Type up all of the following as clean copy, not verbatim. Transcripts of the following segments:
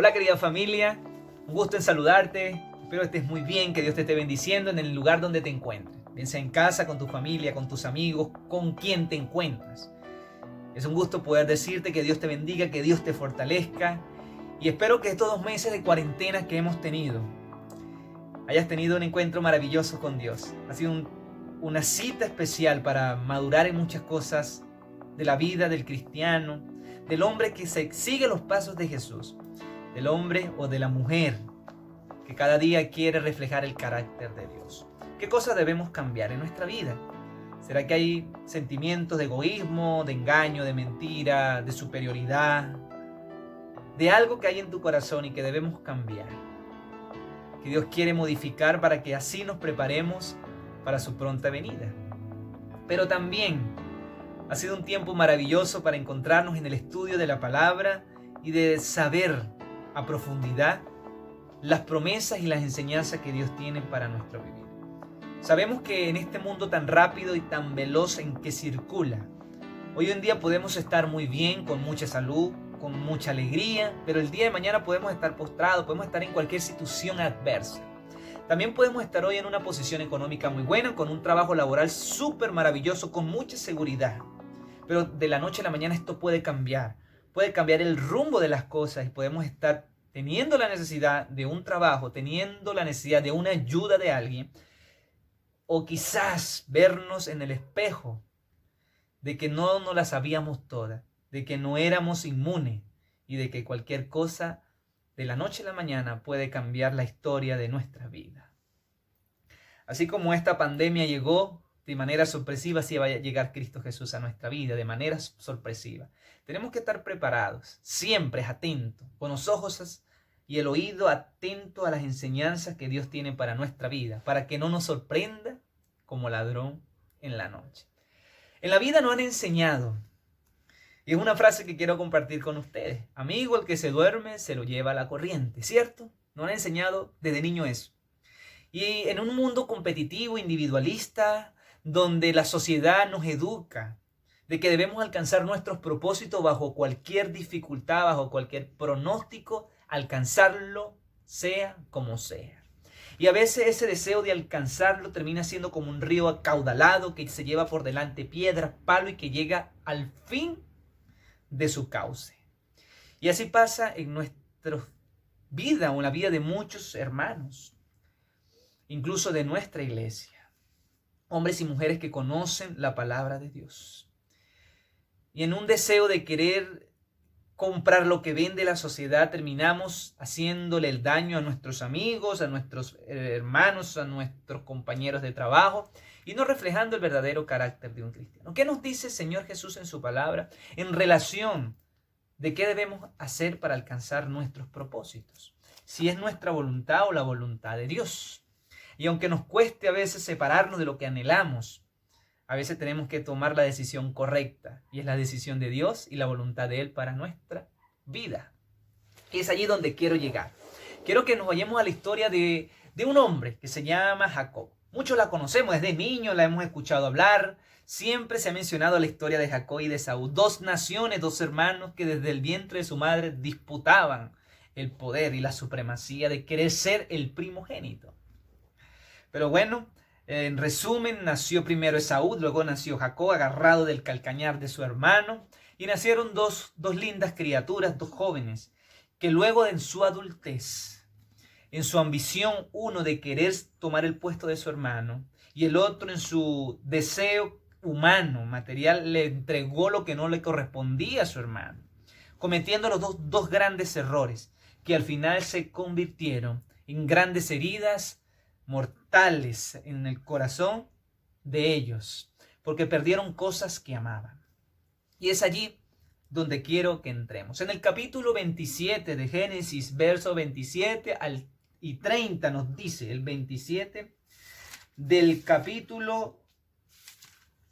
Hola querida familia, un gusto en saludarte. Espero estés muy bien, que Dios te esté bendiciendo en el lugar donde te encuentres. Bien sea en casa, con tu familia, con tus amigos, con quien te encuentras. Es un gusto poder decirte que Dios te bendiga, que Dios te fortalezca. Y espero que estos 2 meses de cuarentena que hemos tenido, hayas tenido un encuentro maravilloso con Dios. Ha sido una cita especial para madurar en muchas cosas de la vida del cristiano, del hombre que sigue los pasos de Jesús, del hombre o de la mujer que cada día quiere reflejar el carácter de Dios. ¿Qué cosas debemos cambiar en nuestra vida? ¿Será que hay sentimientos de egoísmo, de engaño, de mentira, de superioridad, de algo que hay en tu corazón y que debemos cambiar? Que Dios quiere modificar para que así nos preparemos para su pronta venida. Pero también ha sido un tiempo maravilloso para encontrarnos en el estudio de la palabra y de saber a profundidad las promesas y las enseñanzas que Dios tiene para nuestro vivir. Sabemos que en este mundo tan rápido y tan veloz en que circula, hoy en día podemos estar muy bien, con mucha salud, con mucha alegría, pero el día de mañana podemos estar postrados, podemos estar en cualquier situación adversa. También podemos estar hoy en una posición económica muy buena, con un trabajo laboral súper maravilloso, con mucha seguridad. Pero de la noche a la mañana esto puede cambiar el rumbo de las cosas y podemos estar teniendo la necesidad de un trabajo, teniendo la necesidad de una ayuda de alguien, o quizás vernos en el espejo de que no nos la sabíamos todas, de que no éramos inmunes y de que cualquier cosa de la noche a la mañana puede cambiar la historia de nuestra vida. Así como esta pandemia llegó de manera sorpresiva, así va a llegar Cristo Jesús a nuestra vida de manera sorpresiva. Tenemos que estar preparados, siempre atentos, con los ojos y el oído atento a las enseñanzas que Dios tiene para nuestra vida, para que no nos sorprenda como ladrón en la noche. En la vida nos han enseñado, y es una frase que quiero compartir con ustedes: amigo, el que se duerme se lo lleva a la corriente, ¿cierto? Nos han enseñado desde niño eso. Y en un mundo competitivo, individualista, donde la sociedad nos educa de que debemos alcanzar nuestros propósitos bajo cualquier dificultad, bajo cualquier pronóstico, alcanzarlo sea como sea. Y a veces ese deseo de alcanzarlo termina siendo como un río acaudalado que se lleva por delante piedras, palo y que llega al fin de su cauce. Y así pasa en nuestra vida o en la vida de muchos hermanos, incluso de nuestra iglesia. Hombres y mujeres que conocen la palabra de Dios. Y en un deseo de querer comprar lo que vende la sociedad, terminamos haciéndole el daño a nuestros amigos, a nuestros hermanos, a nuestros compañeros de trabajo, y no reflejando el verdadero carácter de un cristiano. ¿Qué nos dice el Señor Jesús en su palabra en relación de qué debemos hacer para alcanzar nuestros propósitos? Si es nuestra voluntad o la voluntad de Dios. Y aunque nos cueste a veces separarnos de lo que anhelamos, a veces tenemos que tomar la decisión correcta, y es la decisión de Dios y la voluntad de Él para nuestra vida. Y es allí donde quiero llegar. Quiero que nos vayamos a la historia de un hombre que se llama Jacob. Muchos la conocemos, desde niños la hemos escuchado hablar. Siempre se ha mencionado la historia de Jacob y de Esaú. 2 naciones, 2 hermanos que desde el vientre de su madre disputaban el poder y la supremacía de querer ser el primogénito. Pero bueno, en resumen, nació primero Esaú, luego nació Jacob, agarrado del calcañar de su hermano, y nacieron dos lindas criaturas, 2 jóvenes, que luego en su adultez, en su ambición, uno de querer tomar el puesto de su hermano, y el otro en su deseo humano, material, le entregó lo que no le correspondía a su hermano, cometiendo los dos grandes errores, que al final se convirtieron en grandes heridas mortales en el corazón de ellos, porque perdieron cosas que amaban. Y es allí donde quiero que entremos. En el capítulo 27 de Génesis, verso 27 y 30 nos dice, el 27 del capítulo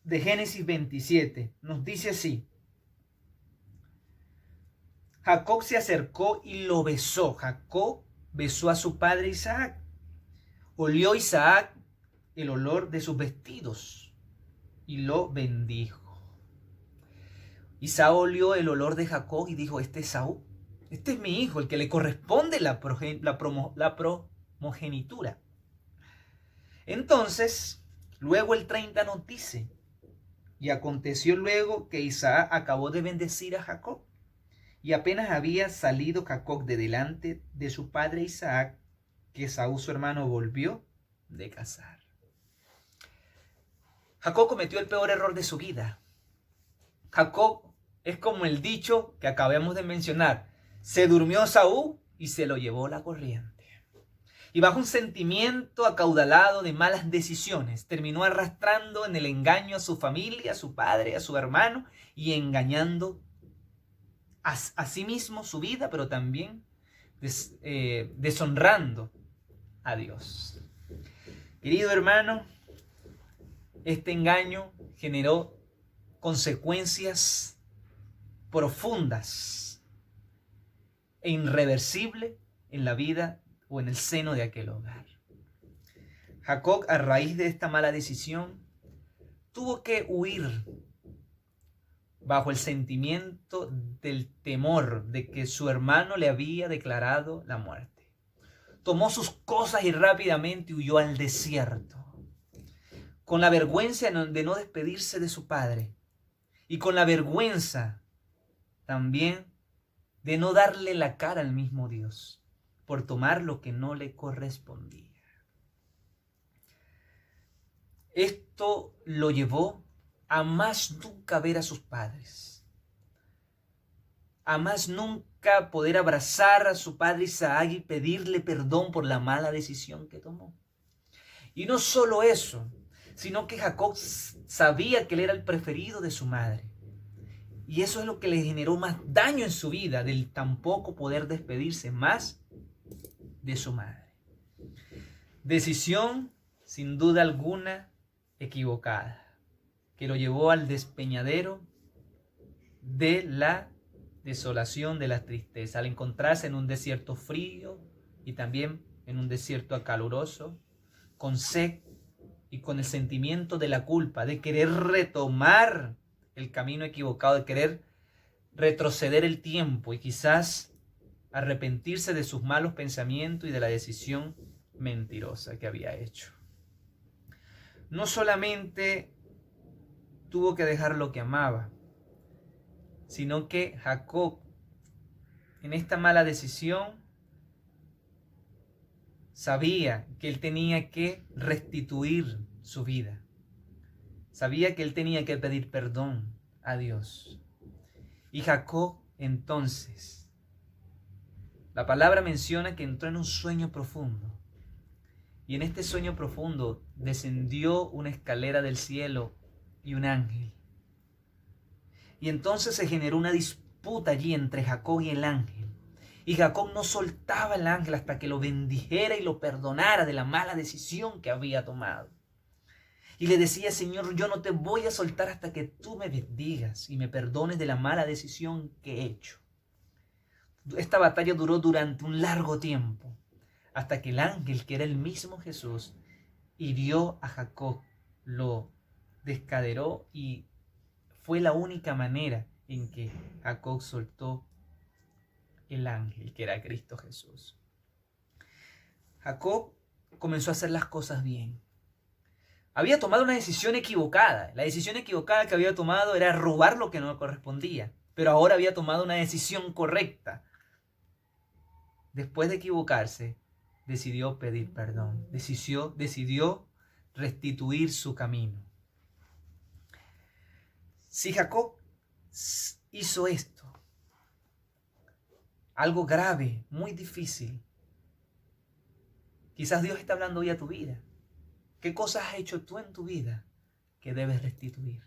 de Génesis 27, nos dice así: Jacob se acercó y lo besó. Jacob besó a su padre Isaac. Olió Isaac el olor de sus vestidos y lo bendijo. Isaac olió el olor de Jacob y dijo: este es Esaú. Este es mi hijo, el que le corresponde la primogenitura. Entonces, luego el 30 nos dice, y aconteció luego que Isaac acabó de bendecir a Jacob, y apenas había salido Jacob de delante de su padre Isaac, que Esaú su hermano volvió de cazar. Jacob cometió el peor error de su vida. Jacob es como el dicho que acabamos de mencionar: se durmió Esaú y se lo llevó la corriente. Y bajo un sentimiento acaudalado de malas decisiones, terminó arrastrando en el engaño a su familia, a su padre, a su hermano, y engañando a sí mismo su vida, pero también deshonrando a Dios. Querido hermano, este engaño generó consecuencias profundas e irreversibles en la vida o en el seno de aquel hogar. Jacob, a raíz de esta mala decisión, tuvo que huir bajo el sentimiento del temor de que su hermano le había declarado la muerte. Tomó sus cosas y rápidamente huyó al desierto, con la vergüenza de no despedirse de su padre y con la vergüenza también de no darle la cara al mismo Dios por tomar lo que no le correspondía. Esto lo llevó a más nunca ver a sus padres, a más nunca poder abrazar a su padre Isaac y pedirle perdón por la mala decisión que tomó. Y no solo eso, sino que Jacob sabía que él era el preferido de su madre. Y eso es lo que le generó más daño en su vida, del tampoco poder despedirse más de su madre. Decisión, sin duda alguna, equivocada, que lo llevó al despeñadero de la desolación, de la tristeza, al encontrarse en un desierto frío y también en un desierto caluroso, con sed y con el sentimiento de la culpa, de querer retomar el camino equivocado, de querer retroceder el tiempo y quizás arrepentirse de sus malos pensamientos y de la decisión mentirosa que había hecho. No solamente tuvo que dejar lo que amaba, sino que Jacob, en esta mala decisión, sabía que él tenía que restituir su vida. Sabía que él tenía que pedir perdón a Dios. Y Jacob, entonces, la palabra menciona que entró en un sueño profundo. Y en este sueño profundo descendió una escalera del cielo y un ángel. Y entonces se generó una disputa allí entre Jacob y el ángel. Y Jacob no soltaba al ángel hasta que lo bendijera y lo perdonara de la mala decisión que había tomado. Y le decía: Señor, yo no te voy a soltar hasta que tú me bendigas y me perdones de la mala decisión que he hecho. Esta batalla duró durante un largo tiempo, hasta que el ángel, que era el mismo Jesús, hirió a Jacob, lo descaderó, y fue la única manera en que Jacob soltó el ángel, que era Cristo Jesús. Jacob comenzó a hacer las cosas bien. Había tomado una decisión equivocada. La decisión equivocada que había tomado era robar lo que no le correspondía. Pero ahora había tomado una decisión correcta. Después de equivocarse, decidió pedir perdón. Decidió restituir su camino. Si Jacob hizo esto, algo grave, muy difícil, quizás Dios está hablando hoy a tu vida. ¿Qué cosas has hecho tú en tu vida que debes restituir?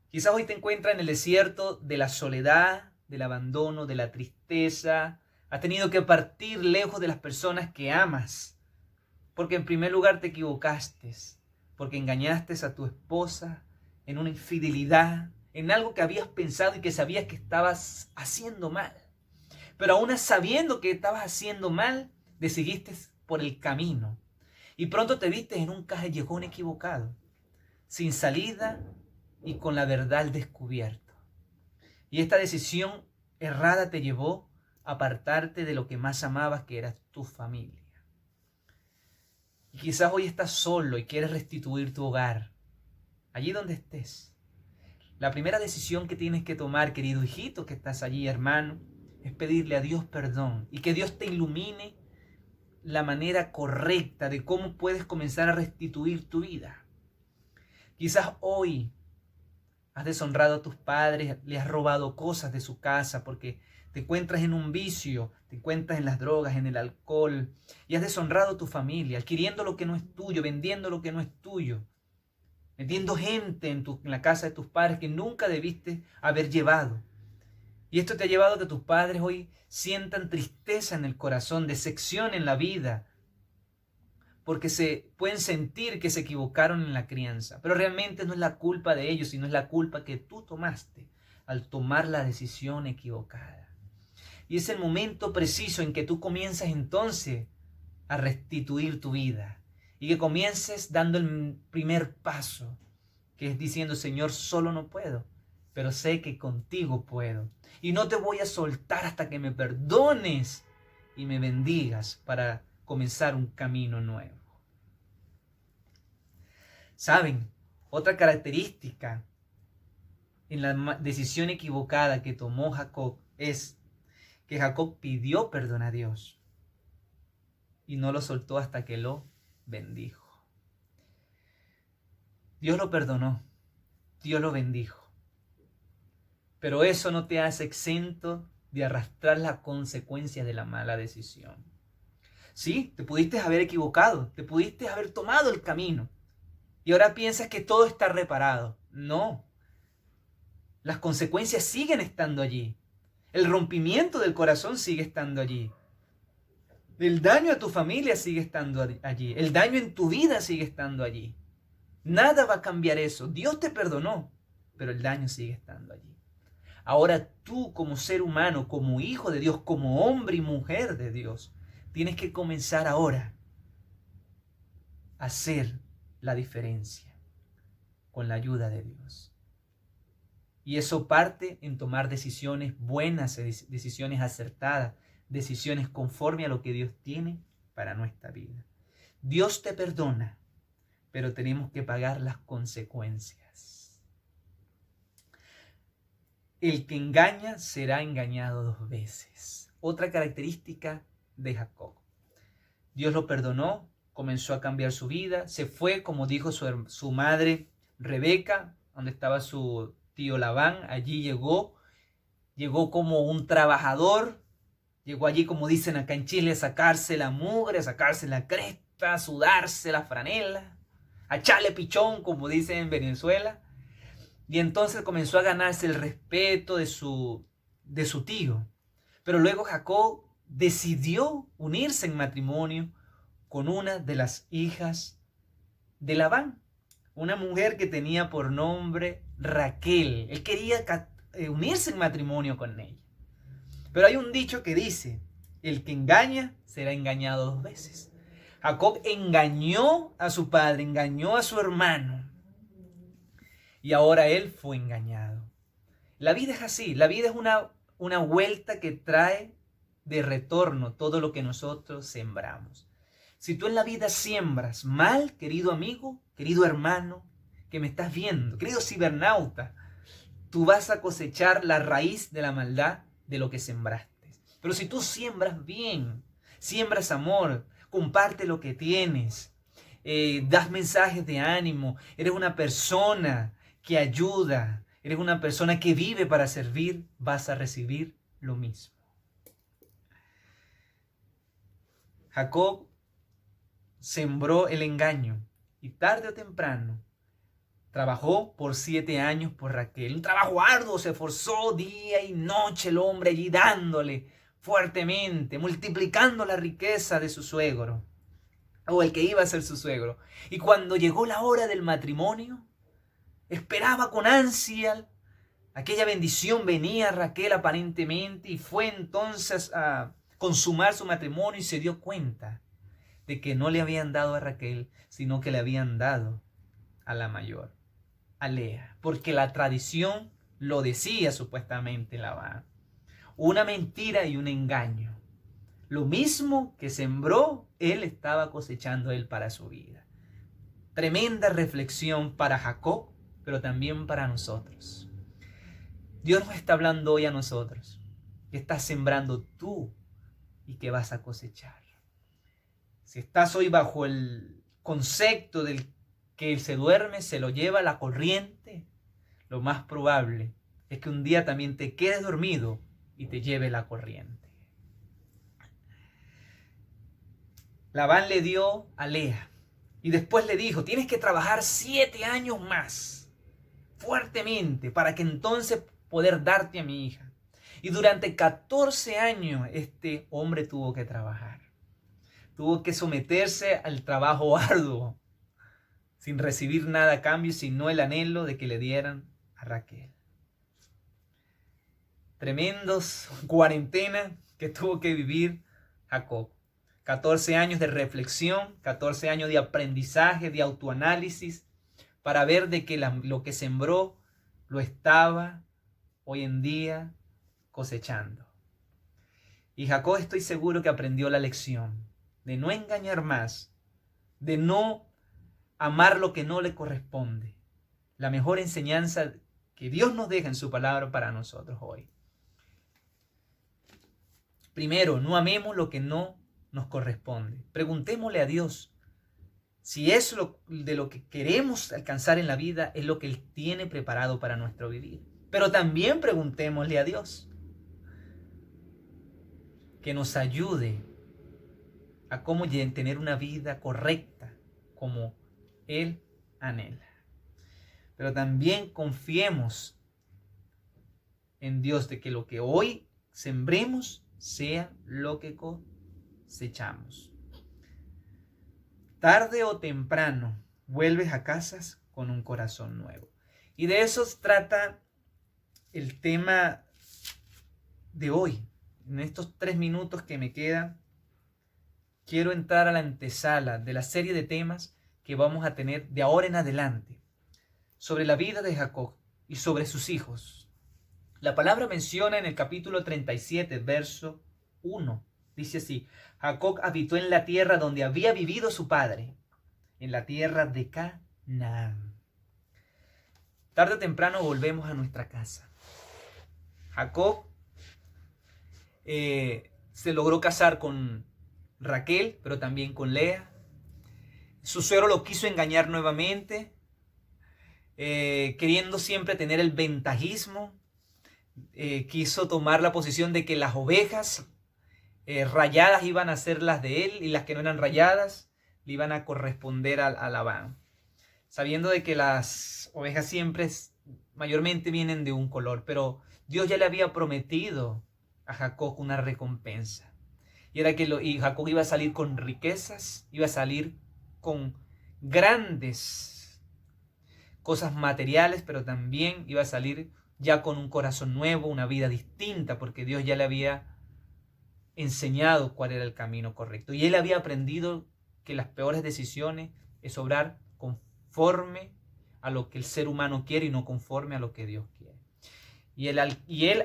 Quizás hoy te encuentras en el desierto de la soledad, del abandono, de la tristeza. Has tenido que partir lejos de las personas que amas, porque en primer lugar te equivocaste, porque engañaste a tu esposa en una infidelidad, en algo que habías pensado y que sabías que estabas haciendo mal. Pero aún sabiendo que estabas haciendo mal, decidiste por el camino. Y pronto te viste en un callejón equivocado, sin salida y con la verdad al descubierto. Y esta decisión errada te llevó a apartarte de lo que más amabas, que era tu familia. Y quizás hoy estás solo y quieres restituir tu hogar, allí donde estés. La primera decisión que tienes que tomar, querido hijito que estás allí, hermano, es pedirle a Dios perdón y que Dios te ilumine la manera correcta de cómo puedes comenzar a restituir tu vida. Quizás hoy has deshonrado a tus padres, le has robado cosas de su casa porque te encuentras en un vicio, te encuentras en las drogas, en el alcohol, y has deshonrado a tu familia, adquiriendo lo que no es tuyo, vendiendo lo que no es tuyo, metiendo gente en la casa de tus padres que nunca debiste haber llevado. Y esto te ha llevado a que tus padres hoy sientan tristeza en el corazón, decepción en la vida, porque se pueden sentir que se equivocaron en la crianza. Pero realmente no es la culpa de ellos, sino es la culpa que tú tomaste al tomar la decisión equivocada. Y es el momento preciso en que tú comienzas entonces a restituir tu vida. Y que comiences dando el primer paso, que es diciendo: Señor, solo no puedo, pero sé que contigo puedo. Y no te voy a soltar hasta que me perdones y me bendigas para comenzar un camino nuevo. ¿Saben? Otra característica en la decisión equivocada que tomó Jacob es que Jacob pidió perdón a Dios y no lo soltó hasta que lo bendijo. Dios lo perdonó, Dios lo bendijo, pero eso no te hace exento de arrastrar las consecuencias de la mala decisión. Sí, te pudiste haber equivocado, te pudiste haber tomado el camino y ahora piensas que todo está reparado. No, las consecuencias siguen estando allí. El rompimiento del corazón sigue estando allí. El daño a tu familia sigue estando allí. El daño en tu vida sigue estando allí. Nada va a cambiar eso. Dios te perdonó, pero el daño sigue estando allí. Ahora tú, como ser humano, como hijo de Dios, como hombre y mujer de Dios, tienes que comenzar ahora a hacer la diferencia con la ayuda de Dios. Y eso parte en tomar decisiones buenas, decisiones acertadas, decisiones conforme a lo que Dios tiene para nuestra vida. Dios te perdona, pero tenemos que pagar las consecuencias. El que engaña será engañado 2 veces. Otra característica de Jacob. Dios lo perdonó, comenzó a cambiar su vida, se fue, como dijo su madre Rebeca, donde estaba su tío Labán. Allí llegó como un trabajador, llegó allí, como dicen acá en Chile, a sacarse la mugre, a sacarse la cresta, a sudarse la franela, a echarle pichón, como dicen en Venezuela. Y entonces comenzó a ganarse el respeto de su tío. Pero luego Jacob decidió unirse en matrimonio con una de las hijas de Labán, una mujer que tenía por nombre Raquel. Él quería unirse en matrimonio con ella. Pero hay un dicho que dice: el que engaña será engañado 2 veces. Jacob engañó a su padre, engañó a su hermano, y ahora él fue engañado. La vida es así, la vida es una vuelta que trae de retorno todo lo que nosotros sembramos. Si tú en la vida siembras mal, querido amigo, querido hermano, que me estás viendo, querido cibernauta, tú vas a cosechar la raíz de la maldad de lo que sembraste. Pero si tú siembras bien, siembras amor, comparte lo que tienes, das mensajes de ánimo, eres una persona que ayuda, eres una persona que vive para servir, vas a recibir lo mismo. Jacob sembró el engaño y tarde o temprano trabajó por 7 años por Raquel. Un trabajo arduo, se esforzó día y noche el hombre allí dándole fuertemente, multiplicando la riqueza de su suegro, o el que iba a ser su suegro. Y cuando llegó la hora del matrimonio, esperaba con ansia aquella bendición. Venía Raquel aparentemente y fue entonces a consumar su matrimonio y se dio cuenta de que no le habían dado a Raquel, sino que le habían dado a la mayor, a Lea, porque la tradición lo decía supuestamente Labán. una mentira y un engaño. Lo mismo que sembró, él estaba cosechando él para su vida. Tremenda reflexión para Jacob, pero también para nosotros. Dios nos está hablando hoy a nosotros. ¿Qué estás sembrando tú y qué vas a cosechar? Si estás hoy bajo el concepto del que él se duerme, se lo lleva la corriente, lo más probable es que un día también te quedes dormido y te lleve la corriente. Labán le dio a Lea y después le dijo, tienes que trabajar 7 años más fuertemente para que entonces poder darte a mi hija. Y durante 14 años este hombre tuvo que trabajar. Tuvo que someterse al trabajo arduo, sin recibir nada a cambio, sino el anhelo de que le dieran a Raquel. Tremendos cuarentena que tuvo que vivir Jacob. 14 años de reflexión, 14 años de aprendizaje, de autoanálisis, para ver de que lo que sembró lo estaba hoy en día cosechando. Y Jacob, estoy seguro que aprendió la lección de no engañar más, de no amar lo que no le corresponde. La mejor enseñanza que Dios nos deja en su palabra para nosotros hoy. Primero, no amemos lo que no nos corresponde. Preguntémosle a Dios si es de lo que queremos alcanzar en la vida, es lo que Él tiene preparado para nuestro vivir. Pero también preguntémosle a Dios que nos ayude a cómo tener una vida correcta como Él anhela. Pero también confiemos en Dios de que lo que hoy sembremos sea lo que cosechamos. Tarde o temprano vuelves a casas con un corazón nuevo. Y de eso trata el tema de hoy. En estos 3 minutos que me quedan, quiero entrar a la antesala de la serie de temas que vamos a tener de ahora en adelante sobre la vida de Jacob y sobre sus hijos. La palabra menciona en el capítulo 37, verso 1. Dice así: Jacob habitó en la tierra donde había vivido su padre, en la tierra de Canaán. Tarde o temprano volvemos a nuestra casa. Jacob se logró casar con Raquel, pero también con Lea. Su suegro lo quiso engañar nuevamente, queriendo siempre tener el ventajismo. Quiso tomar la posición de que las ovejas rayadas iban a ser las de él y las que no eran rayadas le iban a corresponder a Labán, sabiendo de que las ovejas siempre mayormente vienen de un color, pero Dios ya le había prometido a Jacob una recompensa, y era que Jacob iba a salir con riquezas, iba a salir con grandes cosas materiales, pero también iba a salir ya con un corazón nuevo, una vida distinta, porque Dios ya le había enseñado cuál era el camino correcto. Y él había aprendido que las peores decisiones es obrar conforme a lo que el ser humano quiere y no conforme a lo que Dios quiere. Y él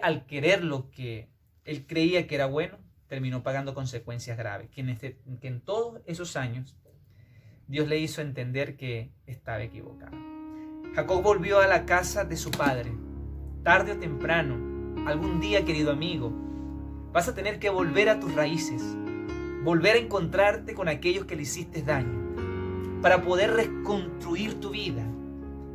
al querer lo que él creía que era bueno, terminó pagando consecuencias graves, que en todos esos años Dios le hizo entender que estaba equivocado. Jacob volvió a la casa de su padre. Tarde o temprano, algún día, querido amigo, vas a tener que volver a tus raíces, volver a encontrarte con aquellos que le hiciste daño, para poder reconstruir tu vida,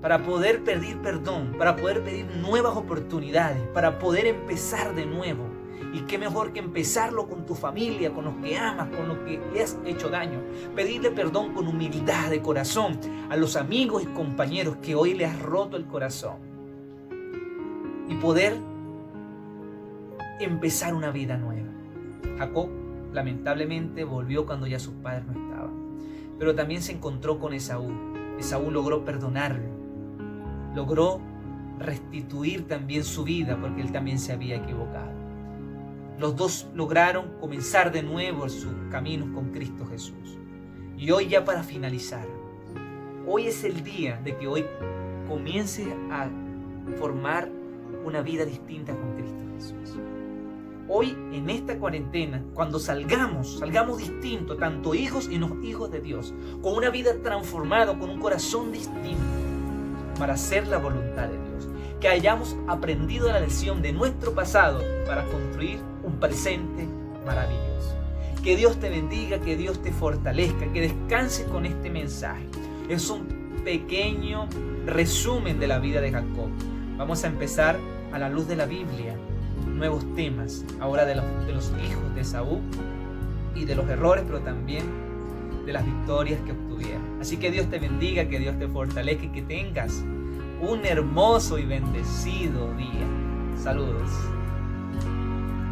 para poder pedir perdón, para poder pedir nuevas oportunidades, para poder empezar de nuevo. Y qué mejor que empezarlo con tu familia, con los que amas, con los que le has hecho daño. Pedirle perdón con humildad de corazón a los amigos y compañeros que hoy le has roto el corazón. Y poder empezar una vida nueva. Jacob lamentablemente volvió cuando ya sus padres no estaban. Pero también se encontró con Esaú. Esaú logró perdonarlo. Logró restituir también su vida porque él también se había equivocado. Los dos lograron comenzar de nuevo sus caminos con Cristo Jesús. Y hoy, ya para finalizar, hoy es el día de que hoy comiences a formar una vida distinta con Cristo Jesús. hoy en esta cuarentena, cuando salgamos distintos, tanto hijos y no hijos de Dios, con una vida transformada, con un corazón distinto, para hacer la voluntad de Dios. Que hayamos aprendido la lección de nuestro pasado para construir un presente maravilloso. Que Dios te bendiga, que Dios te fortalezca, que descanses con este mensaje. Es un pequeño resumen de la vida de Jacob. Vamos a empezar a la luz de la Biblia, nuevos temas, ahora de los hijos de Esaú y de los errores, pero también de las victorias que obtuvieron. Así que Dios te bendiga, que Dios te fortalezca y que tengas un hermoso y bendecido día. Saludos.